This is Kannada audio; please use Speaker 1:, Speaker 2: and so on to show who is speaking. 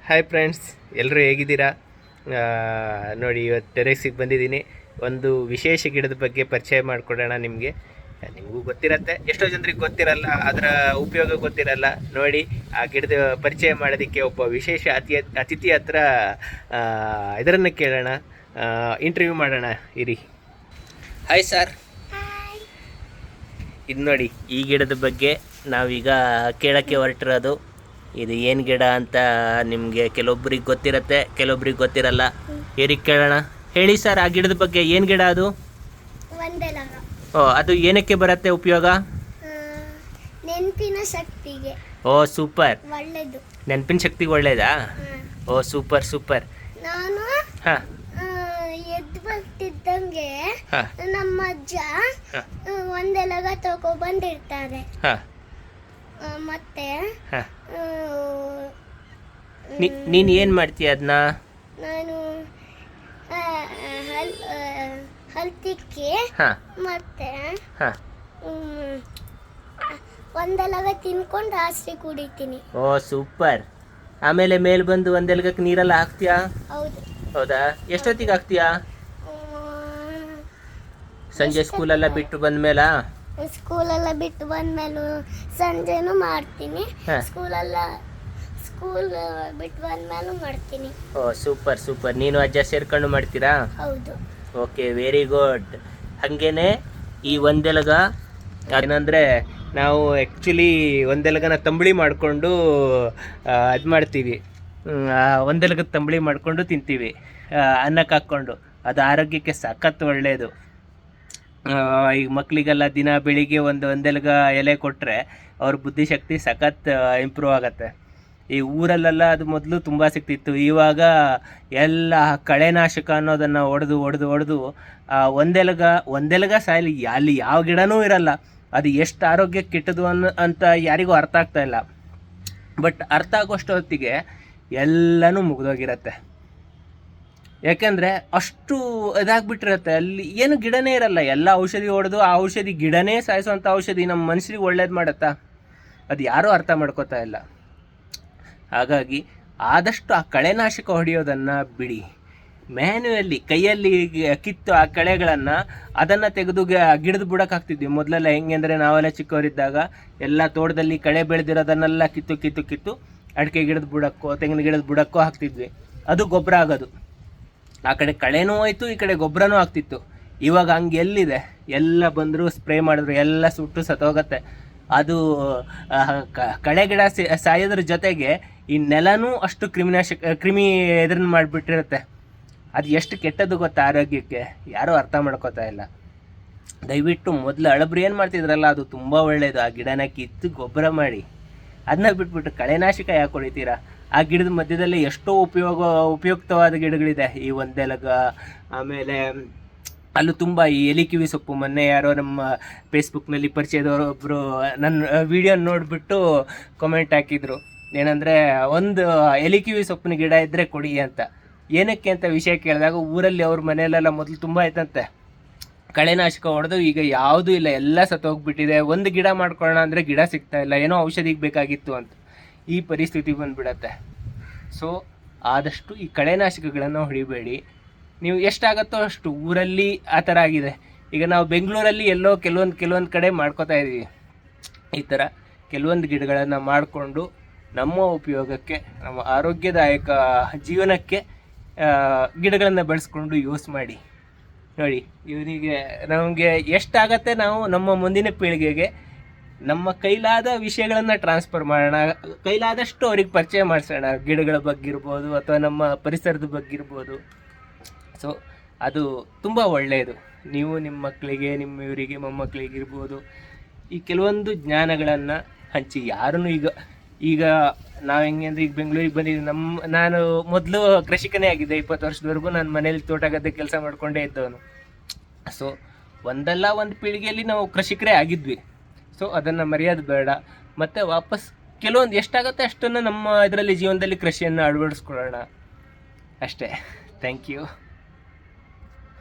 Speaker 1: ಹಾಯ್ ಫ್ರೆಂಡ್ಸ್, ಎಲ್ಲರೂ ಹೇಗಿದ್ದೀರಾ? ನೋಡಿ, ಇವತ್ತು ಟೆರೆಸಿಗೆ ಬಂದಿದ್ದೀನಿ. ಒಂದು ವಿಶೇಷ ಗಿಡದ ಬಗ್ಗೆ ಪರಿಚಯ ಮಾಡಿಕೊಡೋಣ ನಿಮಗೆ. ನಿಮಗೂ ಗೊತ್ತಿರತ್ತೆ, ಎಷ್ಟೋ ಜನರಿಗೆ ಗೊತ್ತಿರಲ್ಲ, ಅದರ ಉಪಯೋಗ ಗೊತ್ತಿರಲ್ಲ. ನೋಡಿ, ಆ ಗಿಡದ ಪರಿಚಯ ಮಾಡೋದಕ್ಕೆ ಒಬ್ಬ ವಿಶೇಷ ಅತಿಥಿ ಹತ್ರ ಇದರನ್ನು ಕೇಳೋಣ, ಇಂಟರ್ವ್ಯೂ ಮಾಡೋಣ. ಇರಿ. Hi sir. ಇದು ನೋಡಿ, ಈ ಗಿಡದ ಬಗ್ಗೆ ನಾವೀಗ ಕೇಳೋಕ್ಕೆ ಹೊರಟಿರೋದು. ಇದು ಏನು ಗಿಡ ಅಂತ ನಿಮಗೆ ಕೆಲವೊಬ್ಬರಿಗೆ ಗೊತ್ತಿರುತ್ತೆ, ಕೆಲವೊಬ್ಬರಿಗೆ ಗೊತ್ತಿರಲ್ಲ. ಏರಿಗೆ ಕೇಳೋಣ. ಹೇಳಿ ಸರ್, ಆ ಗಿಡದ ಬಗ್ಗೆ. ಏನು ಗಿಡ ಅದು? ಓ, ಅದು ಏನಕ್ಕೆ ಬರುತ್ತೆ ಉಪಯೋಗ?
Speaker 2: ನೆನಪಿನ ಶಕ್ತಿಗೆ.
Speaker 1: ಓ ಸೂಪರ್,
Speaker 2: ಒಳ್ಳೆದು.
Speaker 1: ನೆನಪಿನ ಶಕ್ತಿಗೆ ಒಳ್ಳೇದಾ? ಓ ಸೂಪರ್ ಸೂಪರ್.
Speaker 2: ನಾನು
Speaker 1: ಹಾಂ
Speaker 2: ಎದ್ದು ಬರ್ತಿದ್ದಂಗೆ ನಮ್ಮ ಅಜ್ಜ ಒಂದೆಲಗ ತಗೊಬಂದಿರ್ತಾರೆ.
Speaker 1: ಹಾಂ,
Speaker 2: ಮತ್ತೆ
Speaker 1: ನೀನು ಏನು ಮಾಡ್ತೀಯ ಅದನ್ನ?
Speaker 2: ನಾನು ಹಲ್ತಿಕ್ಕಿ ಮತ್ತೆ ಒಂದೆಲಗ ತಿನ್ಕೊಂಡು ರಾತ್ರಿ ಕುಡಿತೀನಿ.
Speaker 1: ಓ ಸೂಪರ್. ಆಮೇಲೆ ಮೇಲೆ ಬಂದು ಒಂದೆಲಗಕ್ಕೆ ನೀರೆಲ್ಲ ಹಾಕ್ತೀಯಾ?
Speaker 2: ಹೌದು.
Speaker 1: ಹೌದಾ? ಎಷ್ಟೊತ್ತಿಗೆ ಹಾಕ್ತೀಯಾ? ಸಂಜೆ ಸ್ಕೂಲೆಲ್ಲ ಬಿಟ್ಟು ಬಂದ್ಮೇಲೆ?
Speaker 2: ಸ್ಕೂಲೆಲ್ಲ ಬಿಟ್ಟು ಬಂದ್ಮೇಲೂ ಸಂಜೆನೂ ಮಾಡ್ತೀನಿ, ಸ್ಕೂಲ್ ಬಿಟ್ಟು ಬಂದ್ಮೇಲೂ ಮಾಡ್ತೀನಿ.
Speaker 1: ಓ ಸೂಪರ್ ಸೂಪರ್. ನೀನು ಅಜ್ಜ ಸೇರ್ಕೊಂಡು ಮಾಡ್ತೀರಾ?
Speaker 2: ಹೌದು.
Speaker 1: Okay, very good. ಹಾಗೇನೆ ಈ ಒಂದೆಲಗ ಏನಂದರೆ, ನಾವು ಆ್ಯಕ್ಚುಲಿ ಒಂದೆಲಗನ ತಂಬಳಿ ಮಾಡಿಕೊಂಡು ಇದು ಮಾಡ್ತೀವಿ. ಒಂದೆಲಗದ ತಂಬಳಿ ಮಾಡಿಕೊಂಡು ತಿಂತೀವಿ ಅನ್ನಕ್ಕೆ ಹಾಕ್ಕೊಂಡು. ಅದು ಆರೋಗ್ಯಕ್ಕೆ ಸಖತ್ ಒಳ್ಳೆಯದು. ಈಗ ಮಕ್ಕಳಿಗೆಲ್ಲ ದಿನ ಬೆಳಿಗ್ಗೆ ಒಂದೆಲಗ ಎಲೆ ಕೊಟ್ಟರೆ ಅವ್ರ ಬುದ್ಧಿಶಕ್ತಿ ಸಖತ್ ಇಂಪ್ರೂವ್ ಆಗುತ್ತೆ. ಈ ಊರಲ್ಲೆಲ್ಲ ಅದು ಮೊದಲು ತುಂಬ ಸಿಗ್ತಿತ್ತು. ಇವಾಗ ಎಲ್ಲ ಕಳೆನಾಶಕ ಅನ್ನೋದನ್ನು ಹೊಡೆದು ಒಂದೆಲಗ ಸಾಯಲಿ, ಅಲ್ಲಿ ಯಾವ ಗಿಡನೂ ಇರಲ್ಲ. ಅದು ಎಷ್ಟು ಆರೋಗ್ಯಕ್ಕೆ ಕೆಟ್ಟದು ಅಂತ ಯಾರಿಗೂ ಅರ್ಥ ಆಗ್ತಾ ಇಲ್ಲ. ಬಟ್ ಅರ್ಥ ಆಗೋಷ್ಟು ಹೊತ್ತಿಗೆ ಎಲ್ಲನೂ ಮುಗಿದೋಗಿರತ್ತೆ. ಯಾಕೆಂದರೆ ಅಷ್ಟು ಇದಾಗ್ಬಿಟ್ಟಿರತ್ತೆ. ಅಲ್ಲಿ ಏನು ಗಿಡನೇ ಇರಲ್ಲ, ಎಲ್ಲ ಔಷಧಿ ಹೊಡೆದು ಆ ಔಷಧಿ ಗಿಡನೇ ಸಾಯಿಸೋವಂಥ ಔಷಧಿ ನಮ್ಮ ಮನುಷ್ಯರಿಗೆ ಒಳ್ಳೇದು ಮಾಡುತ್ತಾ? ಅದು ಯಾರೂ ಅರ್ಥ ಮಾಡ್ಕೋತಾ ಇಲ್ಲ. ಹಾಗಾಗಿ ಆದಷ್ಟು ಆ ಕಳೆನಾಶಕ ಹೊಡೆಯೋದನ್ನು ಬಿಡಿ. ಮ್ಯಾನ್ಯುವಲ್ಲಿ ಕೈಯಲ್ಲಿ ಕಿತ್ತು ಆ ಕಳೆಗಳನ್ನು ಅದನ್ನು ತೆಗೆದು ಗಿಡದ ಬುಡಕ್ಕೆ ಹಾಕ್ತಿದ್ವಿ. ಮೊದಲೆಲ್ಲ ಹೆಂಗೆ ಅಂದರೆ, ನಾವೆಲ್ಲ ಚಿಕ್ಕವರಿದ್ದಾಗ ಎಲ್ಲ ತೋಟದಲ್ಲಿ ಕಳೆ ಬೆಳೆದಿರೋದನ್ನೆಲ್ಲ ಕಿತ್ತು ಅಡಿಕೆ ಗಿಡದ ಬುಡಕ್ಕೋ ತೆಂಗಿನ ಗಿಡದ ಬುಡಕ್ಕೋ ಹಾಕ್ತಿದ್ವಿ. ಅದು ಗೊಬ್ಬರ ಆಗೋದು. ಆ ಕಡೆ ಕಳೆನೂ ಹೋಯ್ತು, ಈ ಕಡೆ ಗೊಬ್ಬರನೂ ಆಗ್ತಿತ್ತು. ಇವಾಗ ಹಂಗೆ ಎಲ್ಲಿದೆ? ಎಲ್ಲ ಬಂದರು ಸ್ಪ್ರೇ ಮಾಡಿದ್ರು, ಎಲ್ಲ ಸುಟ್ಟು ಸತ್ತೋಗತ್ತೆ. ಅದು ಕಳೆ ಗಿಡ ಸಾಯೋದ್ರ ಜೊತೆಗೆ ಈ ನೆಲನೂ ಅಷ್ಟು ಕ್ರಿಮಿ ಎದುರನ್ನ ಮಾಡಿಬಿಟ್ಟಿರುತ್ತೆ. ಅದು ಎಷ್ಟು ಕೆಟ್ಟದ್ದು ಗೊತ್ತಾ ಆರೋಗ್ಯಕ್ಕೆ? ಯಾರೂ ಅರ್ಥ ಮಾಡ್ಕೋತಾ ಇಲ್ಲ. ದಯವಿಟ್ಟು ಮೊದಲು ಹಳಬ್ರು ಏನು ಮಾಡ್ತಿದ್ರಲ್ಲ, ಅದು ತುಂಬ ಒಳ್ಳೆಯದು. ಆ ಗಿಡನ ಕಿತ್ತು ಗೊಬ್ಬರ ಮಾಡಿ ಅದನ್ನ ಬಿಟ್ಬಿಟ್ಟು ಕಳೆನಾಶಕ ಯಾಕೆ ಹೊಡಿತೀರಾ? ಆ ಗಿಡದ ಮಧ್ಯದಲ್ಲಿ ಎಷ್ಟೋ ಉಪಯುಕ್ತವಾದ ಗಿಡಗಳಿದೆ. ಈ ಒಂದೆಲಗ, ಆಮೇಲೆ ಅಲ್ಲೂ ತುಂಬ ಈ ಎಲೆ ಕಿವಿ ಸೊಪ್ಪು. ಮೊನ್ನೆ ಯಾರೋ ನಮ್ಮ ಫೇಸ್ಬುಕ್ನಲ್ಲಿ ಪರಿಚಯದವರೊಬ್ಬರು ನನ್ನ ವಿಡಿಯೋ ನೋಡಿಬಿಟ್ಟು ಕಮೆಂಟ್ ಹಾಕಿದರು, ಏನಂದರೆ, ಒಂದು ಎಲೆ ಕಿವಿ ಸೊಪ್ಪಿನ ಗಿಡ ಇದ್ದರೆ ಕೊಡಿ ಅಂತ. ಏನಕ್ಕೆ ಅಂತ ವಿಷಯ ಕೇಳಿದಾಗ, ಊರಲ್ಲಿ ಅವ್ರ ಮನೆಯಲ್ಲೆಲ್ಲ ಮೊದಲು ತುಂಬ ಆಯ್ತಂತೆ, ಕಳೆನಾಶಕ ಹೊಡೆದು ಈಗ ಯಾವುದೂ ಇಲ್ಲ, ಎಲ್ಲ ಸತ್ತೋಗ್ಬಿಟ್ಟಿದೆ. ಒಂದು ಗಿಡ ಮಾಡ್ಕೊಳ್ಳೋಣ ಅಂದರೆ ಗಿಡ ಸಿಗ್ತಾ ಇಲ್ಲ, ಏನೋ ಔಷಧಿಗೆ ಬೇಕಾಗಿತ್ತು ಅಂತ. ಈ ಪರಿಸ್ಥಿತಿ ಬಂದುಬಿಡತ್ತೆ. ಸೊ ಆದಷ್ಟು ಈ ಕಳೆನಾಶಕಗಳನ್ನು ಹೊಡಿಬೇಡಿ. ನೀವು ಎಷ್ಟಾಗತ್ತೋ ಅಷ್ಟು. ಊರಲ್ಲಿ ಆ ಥರ ಆಗಿದೆ. ಈಗ ನಾವು ಬೆಂಗಳೂರಲ್ಲಿ ಎಲ್ಲೋ ಕೆಲವೊಂದು ಕಡೆ ಮಾಡ್ಕೋತಾ ಇದ್ದೀವಿ. ಈ ಥರ ಕೆಲವೊಂದು ಗಿಡಗಳನ್ನು ಮಾಡಿಕೊಂಡು ನಮ್ಮ ಉಪಯೋಗಕ್ಕೆ, ನಮ್ಮ ಆರೋಗ್ಯದಾಯಕ ಜೀವನಕ್ಕೆ ಗಿಡಗಳನ್ನು ಬೆಳೆಸ್ಕೊಂಡು ಯೂಸ್ ಮಾಡಿ. ನೋಡಿ, ಇವನಿಗೆ ನಮಗೆ ಎಷ್ಟಾಗತ್ತೆ ನಾವು ನಮ್ಮ ಮುಂದಿನ ಪೀಳಿಗೆಗೆ ನಮ್ಮ ಕೈಲಾದ ವಿಷಯಗಳನ್ನು ಟ್ರಾನ್ಸ್ಫರ್ ಮಾಡೋಣ, ಕೈಲಾದಷ್ಟು ಅವ್ರಿಗೆ ಪರಿಚಯ ಮಾಡಿಸೋಣ. ಗಿಡಗಳ ಬಗ್ಗೆ ಇರ್ಬೋದು, ಅಥವಾ ನಮ್ಮ ಪರಿಸರದ ಬಗ್ಗೆ ಇರ್ಬೋದು. ಸೊ ಅದು ತುಂಬ ಒಳ್ಳೆಯದು. ನೀವು ನಿಮ್ಮ ಮಕ್ಕಳಿಗೆ, ನಿಮ್ಮ ಇವರಿಗೆ, ಮೊಮ್ಮಕ್ಕಳಿಗೆ ಇರ್ಬೋದು, ಈ ಕೆಲವೊಂದು ಜ್ಞಾನಗಳನ್ನು ಹಂಚಿ. ಯಾರನ್ನು ಈಗ ನಾವು ಹೆಂಗೆ ಅಂದರೆ, ಈಗ ಬೆಂಗಳೂರಿಗೆ ಬಂದಿದ್ದೀವಿ. ನಾನು ಮೊದಲು ಕೃಷಿಕನೇ ಆಗಿದ್ದೆ. 20 ವರ್ಷದವರೆಗೂ ನಾನು ಮನೇಲಿ ತೋಟ ಗದ್ದೆ ಕೆಲಸ ಮಾಡಿಕೊಂಡೇ ಇದ್ದವನು. ಸೊ ಒಂದಲ್ಲ ಒಂದು ಪೀಳಿಗೆಯಲ್ಲಿ ನಾವು ಕೃಷಿಕರೇ ಆಗಿದ್ವಿ. ಸೊ ಅದನ್ನು ಮರೆಯೋದು ಬೇಡ. ಮತ್ತು ವಾಪಸ್ ಕೆಲವೊಂದು ಎಷ್ಟಾಗುತ್ತೆ ಅಷ್ಟನ್ನು ನಮ್ಮ ಇದರಲ್ಲಿ ಜೀವನದಲ್ಲಿ ಕೃಷಿಯನ್ನು ಅಳವಡಿಸ್ಕೊಳ್ಳೋಣ ಅಷ್ಟೇ. Thank you.